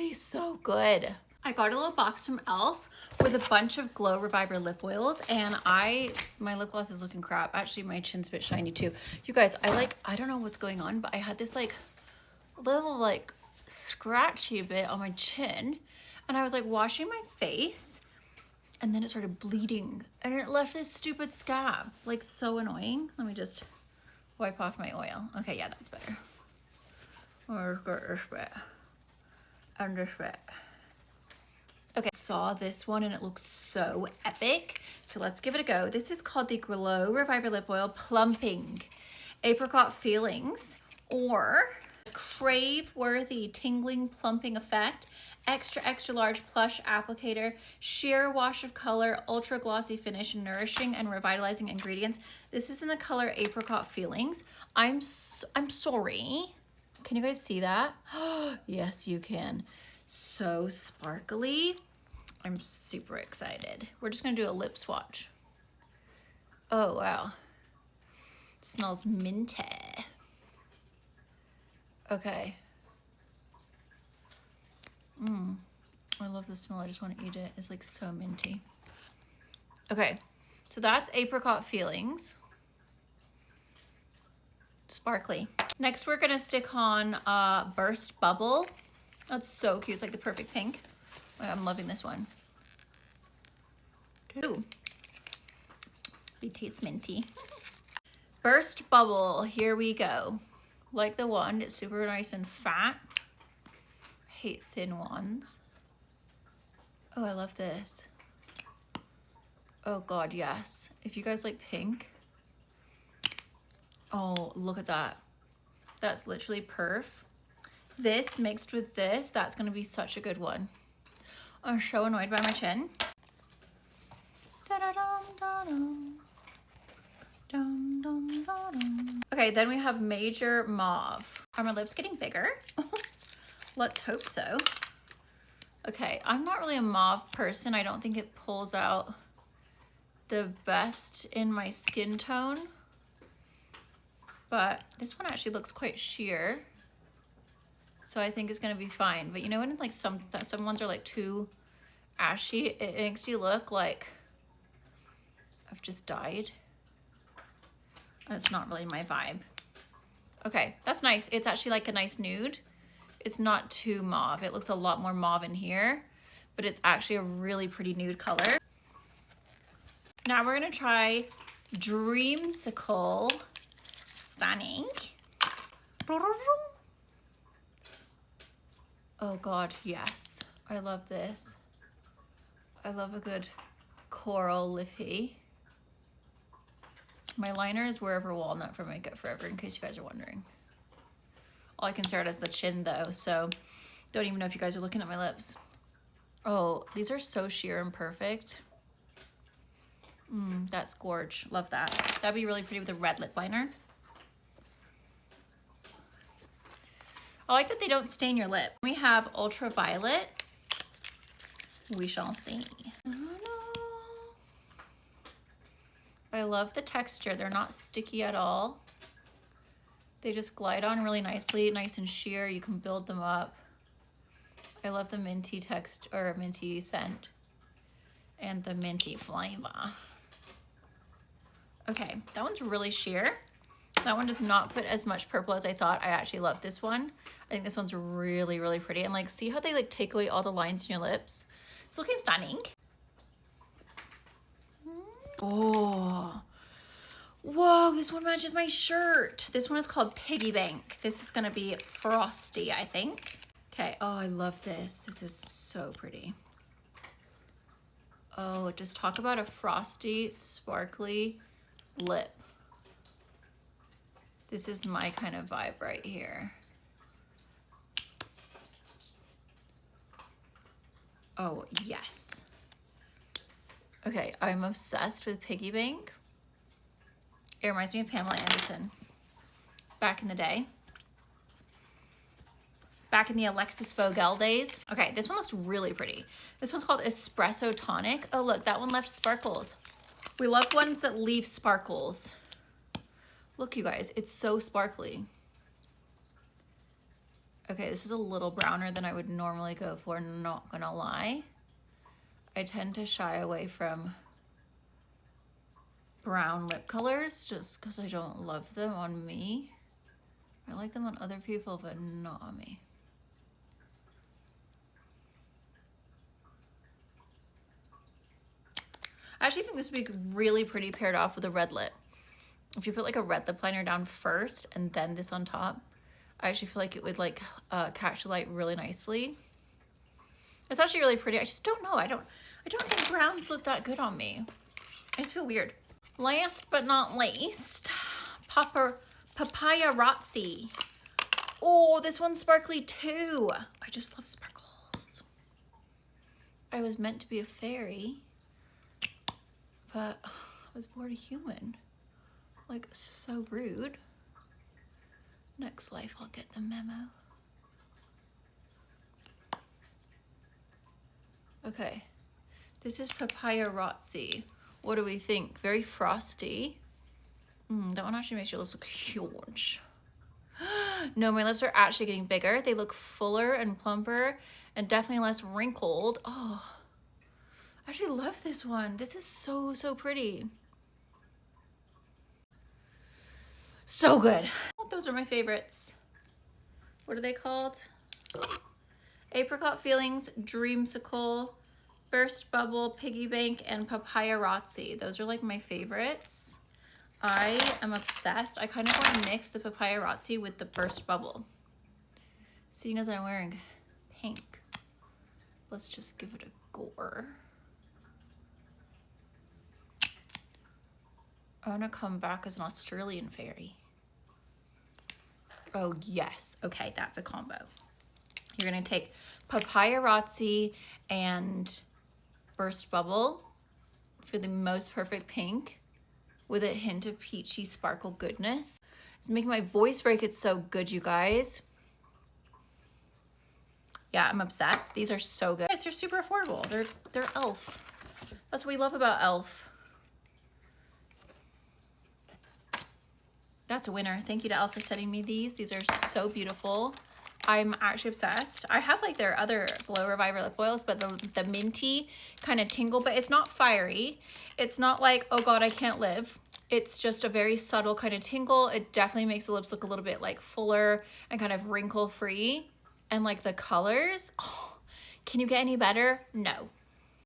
tastes so good. I got a little box from E.L.F. with a bunch of Glow Reviver lip oils, and my lip gloss is looking crap. Actually, my chin's a bit shiny too. You guys, I don't know what's going on, but I had this like little like scratchy bit on my chin, and I was like washing my face, and then it started bleeding, and it left this stupid scab. Like, so annoying. Let me just wipe off my oil. Okay, yeah, that's better. Or this bit. And this bit. Okay, saw this one and it looks so epic. So let's give it a go. This is called the Glow Reviver Lip Oil Plumping Apricot Feelings, or Crave Worthy Tingling Plumping Effect, extra large plush applicator, sheer wash of color, ultra glossy finish, nourishing and revitalizing ingredients. This is in the color Apricot Feelings. I'm sorry. Can you guys see that? Yes, you can. So sparkly. I'm super excited. We're just gonna do a lip swatch. Oh, wow. It smells minty. Okay. I love the smell. I just want to eat it. It's like so minty. Okay, so that's Apricot Feelings. Sparkly. Next, we're gonna stick on Burst Bubble. That's so cute. It's like the perfect pink. I'm loving this one. Ooh. It tastes minty. Burst Bubble. Here we go. Like the wand. It's super nice and fat. I hate thin wands. Oh, I love this. Oh God, yes. If you guys like pink. Oh, look at that. That's literally perf. This mixed with this, that's gonna be such a good one. I'm so annoyed by my chin. Okay, then we have Major Mauve. Are my lips getting bigger? Let's hope so. Okay, I'm not really a mauve person. I don't think it pulls out the best in my skin tone. But this one actually looks quite sheer. So I think it's gonna be fine. But you know when like some ones are like too ashy, it makes you look like I've just died. That's not really my vibe. Okay, that's nice. It's actually like a nice nude. It's not too mauve. It looks a lot more mauve in here, but it's actually a really pretty nude color. Now we're gonna try Dreamsicle Stunning. Oh God, yes. I love this. I love a good coral lippy. My liner is Wherever Walnut from Makeup Forever, in case you guys are wondering. All I can stare at is the chin though, so don't even know if you guys are looking at my lips. Oh, these are so sheer and perfect. That's gorge. Love that. That'd be really pretty with a red lip liner. I like that they don't stain your lip. We have Ultraviolet. We shall see. I love the texture. They're not sticky at all. They just glide on really nicely, nice and sheer. You can build them up. I love the minty text or minty scent and the minty flavor. Okay, that one's really sheer. That one does not put as much purple as I thought. I actually love this one. I think this one's really, really pretty. And like, see how they like take away all the lines in your lips? It's looking stunning. Oh, whoa, this one matches my shirt. This one is called Piggy Bank. This is gonna be frosty, I think. Okay, oh, I love this. This is so pretty. Oh, just talk about a frosty, sparkly lip. This is my kind of vibe right here. Oh, yes. Okay, I'm obsessed with Piggy Bank. It reminds me of Pamela Anderson back in the day. Back in the Alexis Vogel days. Okay, this one looks really pretty. This one's called Espresso Tonic. Oh, look, that one left sparkles. We love ones that leave sparkles. Look, you guys, it's so sparkly. Okay, this is a little browner than I would normally go for, not gonna lie. I tend to shy away from brown lip colors just because I don't love them on me. I like them on other people, but not on me. I actually think this would be really pretty paired off with a red lip. If you put like a red lip liner down first and then this on top, I actually feel like it would like catch the light really nicely. It's actually really pretty. I just don't know. I don't think browns look that good on me. I just feel weird. Last but not least, Papayarazzi. Oh, this one's sparkly too. I just love sparkles. I was meant to be a fairy, but I was born a human. Like, so rude. Next life, I'll get the memo. Okay, this is Papayarazzi. What do we think? Very frosty. That one actually makes your lips look huge. No, my lips are actually getting bigger. They look fuller and plumper and definitely less wrinkled. Oh, I actually love this one. This is so, so pretty. So good. Those are my favorites. What are they called? Apricot Feelings, Dreamsicle, Burst Bubble, Piggy Bank, and Papayarazzi. Those are like my favorites. I am obsessed. I kind of want to mix the Papayarazzi with the Burst Bubble. Seeing as I'm wearing pink, let's just give it a gore. I want to come back as an Australian fairy. Oh yes, okay, that's a combo. You're gonna take Papayarazzi and Burst Bubble for the most perfect pink with a hint of peachy sparkle goodness. It's making my voice break. It's so good, you guys. Yeah, I'm obsessed. These are so good. Guys, they're super affordable. They're E.L.F. That's what we love about E.L.F. That's a winner. Thank you to E.L.F. for sending me these. These are so beautiful. I'm actually obsessed. I have like their other Glow Reviver lip oils, but the minty kind of tingle, but it's not fiery. It's not like, oh God, I can't live. It's just a very subtle kind of tingle. It definitely makes the lips look a little bit like fuller and kind of wrinkle free. And like the colors, oh, can you get any better? No.